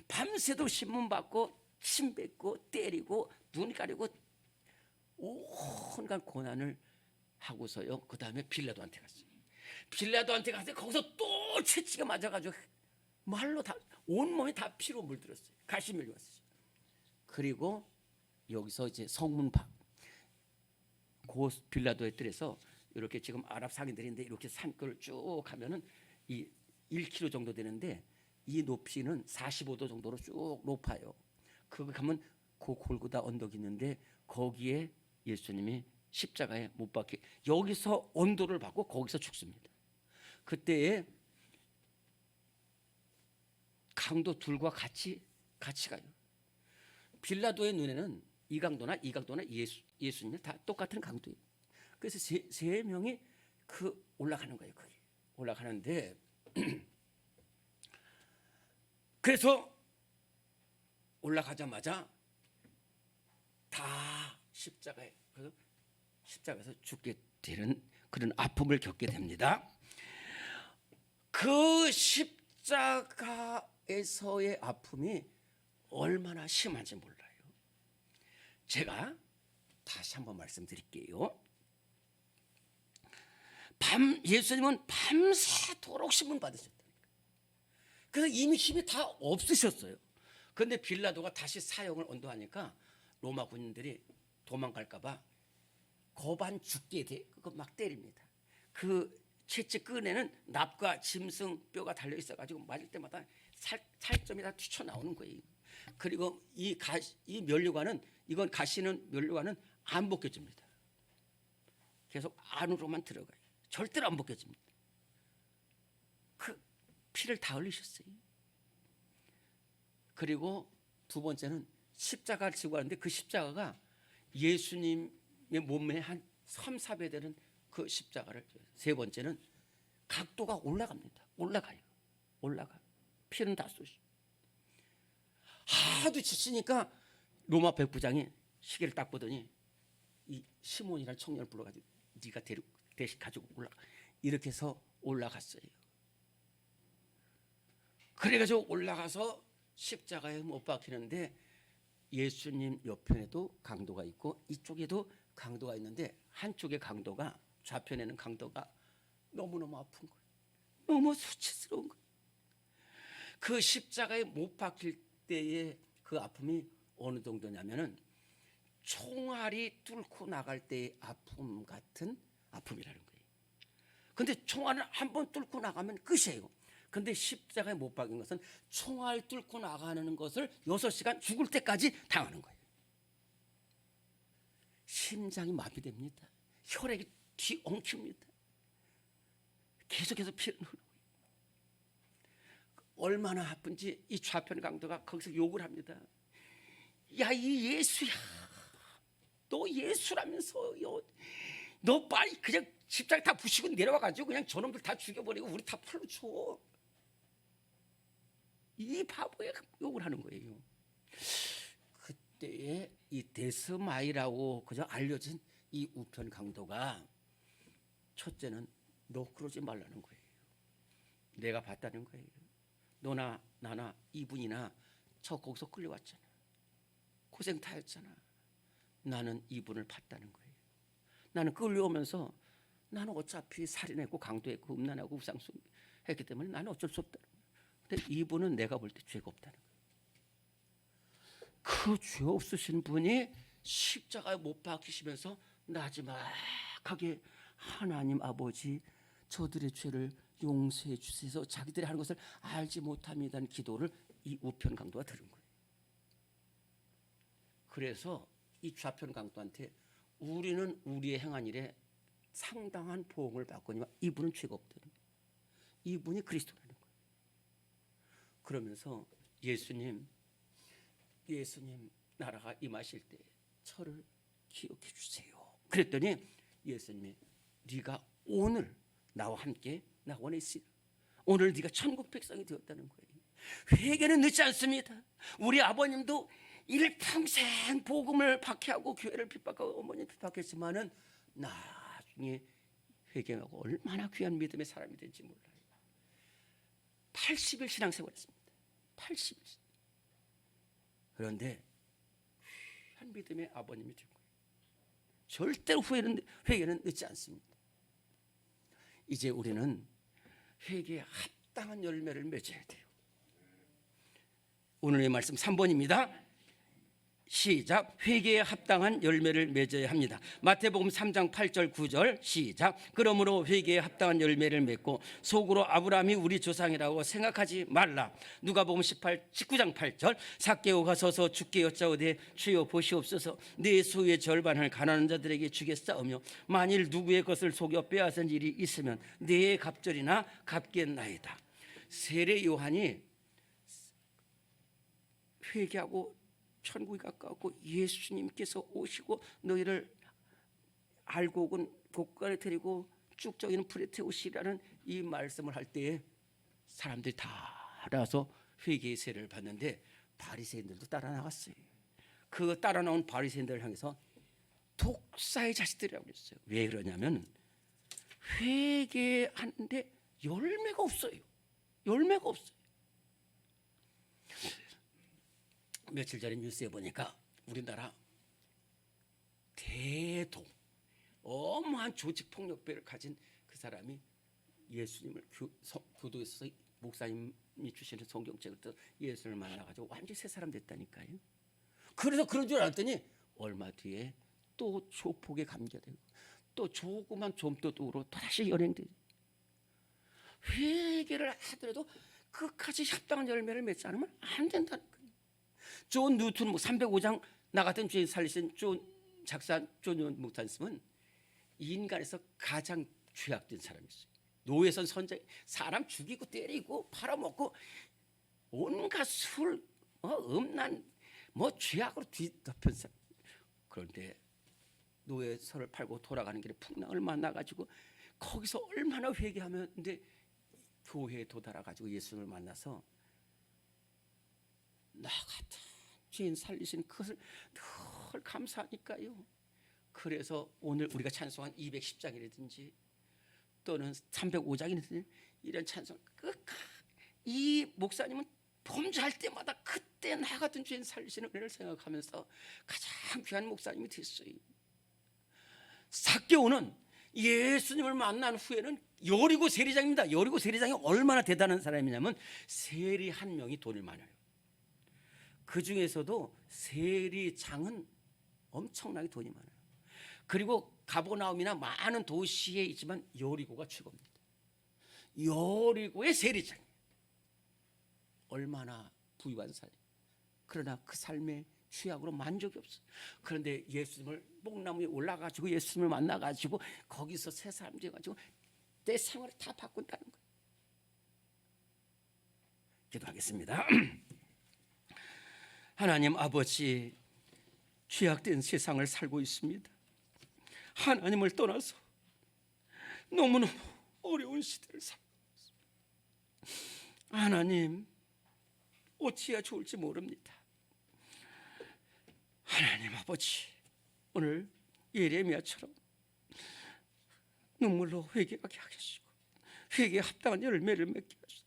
밤새도록 신문 받고 침 뱉고 때리고 눈 가리고 온갖 고난을 하고서요. 그 다음에 빌라도한테 갔어요. 빌라도한테 가서 거기서 또 채찍에 맞아가지고 말로 다 온몸이 다 피로 물들었어요. 가시 밀려왔어요. 그리고 여기서 이제 성문 밖 고 빌라도의 뜰에서 이렇게 지금 아랍 상인들인데 이렇게 산길을 쭉 가면은 이 1km 정도 되는데 이 높이는 45도 정도로 쭉 높아요. 그거 가면 그 골고다 언덕이 있는데 거기에 예수님이 십자가에 못 박히 여기서 언도를 받고 거기서 죽습니다. 그때에 강도 둘과 같이 가요. 빌라도의 눈에는 이 강도나 예수님이 다 똑같은 강도예요. 그래서 세 명이 그 올라가는 거예요. 거기 올라가는데 그래서 올라가자마자 다 십자가에서 죽게 되는 그런 아픔을 겪게 됩니다. 그 십자가에서의 아픔이 얼마나 심한지 몰라요. 제가 다시 한번 말씀드릴게요. 예수님은 밤새도록 신문 받으셨다니까. 그래서 이미 힘이 다 없으셨어요. 그런데 빌라도가 다시 사형을 언도하니까 로마 군인들이 도망갈까봐 거반 죽게 돼. 그거 막 때립니다. 그 채찍 끈에는 납과 짐승 뼈가 달려 있어가지고 맞을 때마다 살점이 다 튀쳐나오는 거예요. 그리고 이 면류관은 이건 가시는 면류관은 안 벗겨집니다. 계속 안으로만 들어가요. 절대로 안 벗겨집니다. 그 피를 다 흘리셨어요. 그리고 두 번째는 십자가를 지고 가는데 그 십자가가 예수님의 몸에 한 3-4배 되는 그 십자가를 세 번째는 각도가 올라갑니다. 올라가요. 피는 다 쏘시고 하도 지치니까 로마 백부장이 시계를 딱 보더니 이 시몬이라는 청년을 불러가지고 네가 대신 가지고 올라가, 이렇게 해서 올라갔어요. 그래가지고 올라가서 십자가에 못 박히는데 예수님 옆편에도 강도가 있고 이쪽에도 강도가 있는데 한쪽의 강도가, 좌편에는 강도가 너무너무 아픈 거예요. 너무 수치스러운 거예요. 그 십자가에 못 박힐 때의 그 아픔이 어느 정도냐면은 총알이 뚫고 나갈 때의 아픔 같은 아픔이라는 거예요. 근데 총알을 한번 뚫고 나가면 끝이에요. 근데 십자가에 못 박인 것은 총알 뚫고 나가는 것을 6시간 죽을 때까지 당하는 거예요. 심장이 마비됩니다. 혈액이 뒤엉킵니다. 계속해서 피를 흐르고, 얼마나 아픈지 이 좌편 강도가 거기서 욕을 합니다. 야, 이 예수야, 너 예수라면서요, 너 빨리 그냥 십자가 다 부시고 내려와가지고 그냥 저놈들 다 죽여버리고 우리 다 팔로 쳐. 이 바보에 욕을 하는 거예요. 그때에 이 데스마이라고 그저 알려진 이 우편 강도가, 첫째는 너 그러지 말라는 거예요. 내가 봤다는 거예요. 너나 나나 이분이나 저 거기서 끌려왔잖아. 고생 다 했잖아. 나는 이분을 봤다는 거예요. 나는 끌려오면서 나는 어차피 살인했고 강도했고 음란하고 우상숭 했기 때문에 나는 어쩔 수 없다. 근데 이분은 내가 볼 때 죄가 없다는 거예요. 그 죄 없으신 분이 십자가에 못 박히시면서 나지막하게 하나님 아버지, 저들의 죄를 용서해 주셔서 자기들이 하는 것을 알지 못합니다는 기도를 이 우편 강도가 들은 거예요. 그래서 이 좌편 강도한테 우리는 우리의 행한 일에 상당한 보응을 받거니와 이분은 죄가 없다는 거예요. 이분이 그리스도라는 거예요. 그러면서 예수님 나라가 임하실 때 저를 기억해 주세요. 그랬더니 예수님이 네가 오늘 나와 함께 낙원에 있으라. 오늘 네가 천국 백성이 되었다는 거예요. 회개는 늦지 않습니다. 우리 아버님도 일평생 복음을 박해하고 교회를 핍박하고 어머니 핍박했지만은 나중에 회개하고 얼마나 귀한 믿음의 사람이 된지 몰라요. 80일 신앙생활했습니다. 80일. 그런데 귀한 믿음의 아버님이 된 거예요. 절대로 회개는 늦지 않습니다. 이제 우리는 회개에 합당한 열매를 맺어야 돼요. 오늘의 말씀 3번입니다. 시작. 회개에 합당한 열매를 맺어야 합니다. 마태복음 3장 8절 9절 시작. 그러므로 회개에 합당한 열매를 맺고 속으로 아브라함이 우리 조상이라고 생각하지 말라. 누가복음 19장 8절 삭개오가 서서 주께 여짜오되 주여 보시옵소서, 내 소유의 절반을 가난한 자들에게 주겠사오며 만일 누구의 것을 속여 빼앗은 일이 있으면 내 갑절이나 갚겠나이다. 세례 요한이 회개하고 천국이 가까웠고 예수님께서 오시고 너희를 알고 온 곳간에 데리고 쭉정이는 불에 태우시라는 이 말씀을 할 때에 사람들이 다 알아서 회개의 세례를 받는데 바리새인들도 따라 나갔어요. 그 따라 나온 바리새인들을 향해서 독사의 자식들이라고 그랬어요. 왜 그러냐면 회개하는데 열매가 없어요. 열매가 없어요. 며칠 전에 뉴스에 보니까 우리나라 대동 어마한 조직폭력배를 가진 그 사람이 예수님을 교도에 있어서 목사님이 주시는 성경책을 떠서 예수를 만나가지고 완전히 새 사람 됐다니까요. 그래서 그런 줄 알았더니 얼마 뒤에 또 조폭에 감겨되고 또 조그만 좀도둑으로 다시 연행되죠. 회개를 하더라도 끝까지 합당한 열매를 맺지 않으면 안 된다는 거예요. 존 뉴턴 305장 나같은 죄인 살리신 존 목사님은 인간에서 가장 죄악된 사람이었어요. 노예선 선장, 사람 죽이고 때리고 팔아먹고 온갖 술, 음란, 죄악으로 뒤덮은 사람. 그런데 노예선을 팔고 돌아가는 길에 풍랑을 만나가지고 거기서 얼마나 회개하면, 근데 교회에 도달해가지고 예수님을 만나서 나 같은 죄인 살리신 그것을 늘 감사하니까요. 그래서 오늘 우리가 찬송한 210장이라든지 또는 305장이라든지 이런 찬송, 이 목사님은 범죄할 때마다 그때 나 같은 죄인 살리시는 은혜를 생각하면서 가장 귀한 목사님이 됐어요. 삭개오는 예수님을 만난 후에는 여리고 세리장입니다. 여리고 세리장이 얼마나 대단한 사람이냐면 세리 한 명이 돈을 많아요. 그 중에서도 세리장은 엄청나게 돈이 많아요. 그리고 가버나움이나 많은 도시에 있지만 여리고가 최고입니다. 여리고의 세리장, 얼마나 부유한 삶. 그러나 그 삶의 취약으로 만족이 없어요. 그런데 예수님을 뽕나무에 올라가지고 예수님을 만나가지고 거기서 새 사람 되어가지고 내 생활을 다 바꾼다는 거예요. 기도하겠습니다. 하나님 아버지, 취약된 세상을 살고 있습니다. 하나님을 떠나서 너무너무 어려운 시대를 살고 있습니다. 하나님, 어찌해야 좋을지 모릅니다. 하나님 아버지, 오늘 예레미야처럼 눈물로 회개하게 하시고 회개에 합당한 열매를 맺게 하시고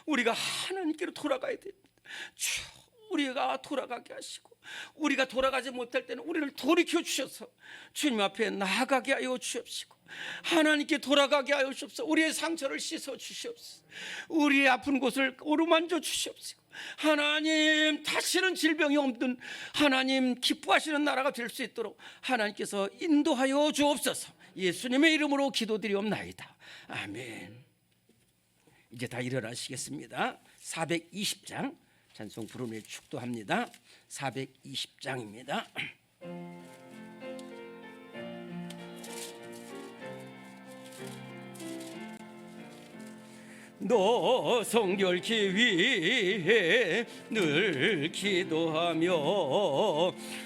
우리가 하나님께로 돌아가야 됩니다. 주, 우리가 돌아가게 하시고 우리가 돌아가지 못할 때는 우리를 돌이켜 주셔서 주님 앞에 나아가게 하여 주옵시고 하나님께 돌아가게 하여 주옵소서. 우리의 상처를 씻어 주시옵소서. 우리의 아픈 곳을 어루만져 주시옵시고 하나님, 다시는 질병이 없는 하나님 기뻐하시는 나라가 될 수 있도록 하나님께서 인도하여 주옵소서. 예수님의 이름으로 기도드리옵나이다. 아멘. 이제 다 일어나시겠습니다. 420장 찬송 부름을 축도합니다. 420장입니다. 너 성결케 위해 늘 기도하며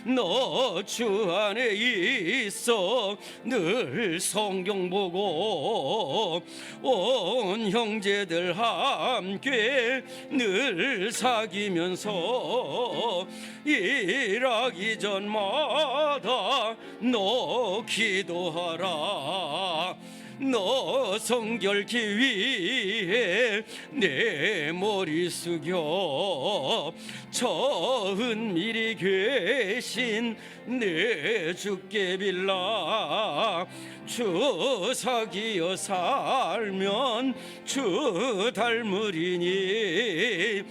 너 주 안에 있어 늘 성경 보고 온 형제들 함께 늘 사귀면서 일하기 전마다 너 기도하라. 너 성결케 위해 내 머리 숙여 저 은밀히 계신 내 주께 빌라. 주 사귀어 살면 주 닮으리니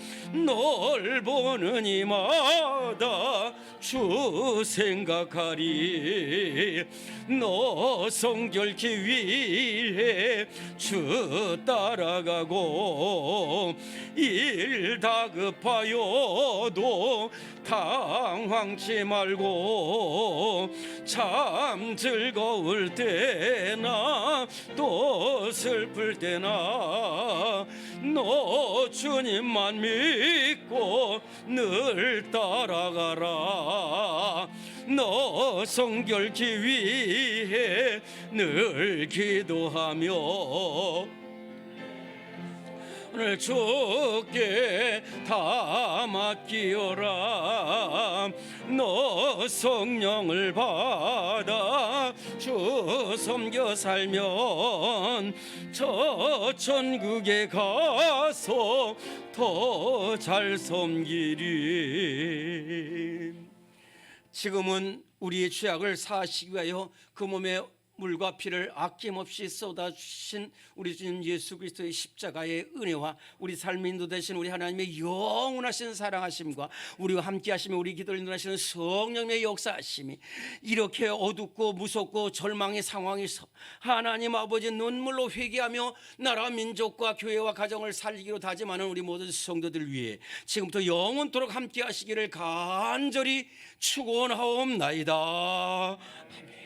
널 보는 이마다 주 생각하리. 너 성결케 위해 주 따라가고 일 다급하여도 당황치 말고 참 즐거울 때나 또 슬플 때나 너 주님만 믿고 늘 따라가라. 너 성결케 위해 늘 기도하며 오늘 주께 다 맡기어라. 너 성령을 받아 주 섬겨 살면 저 천국에 가서 더 잘 섬기리. 지금은 우리의 죄악을 사하시기 위하여 그 몸에 물과 피를 아낌없이 쏟아주신 우리 주님 예수 그리스도의 십자가의 은혜와 우리 삶의 인도 되신 우리 하나님의 영원하신 사랑하심과 우리와 함께 하시며 우리 기도를 인도하시는 성령의 역사하심이 이렇게 어둡고 무섭고 절망의 상황에서 하나님 아버지 눈물로 회개하며 나라 민족과 교회와 가정을 살리기로 다짐하는 우리 모든 성도들 위해 지금부터 영원토록 함께 하시기를 간절히 축원하옵나이다. 아멘.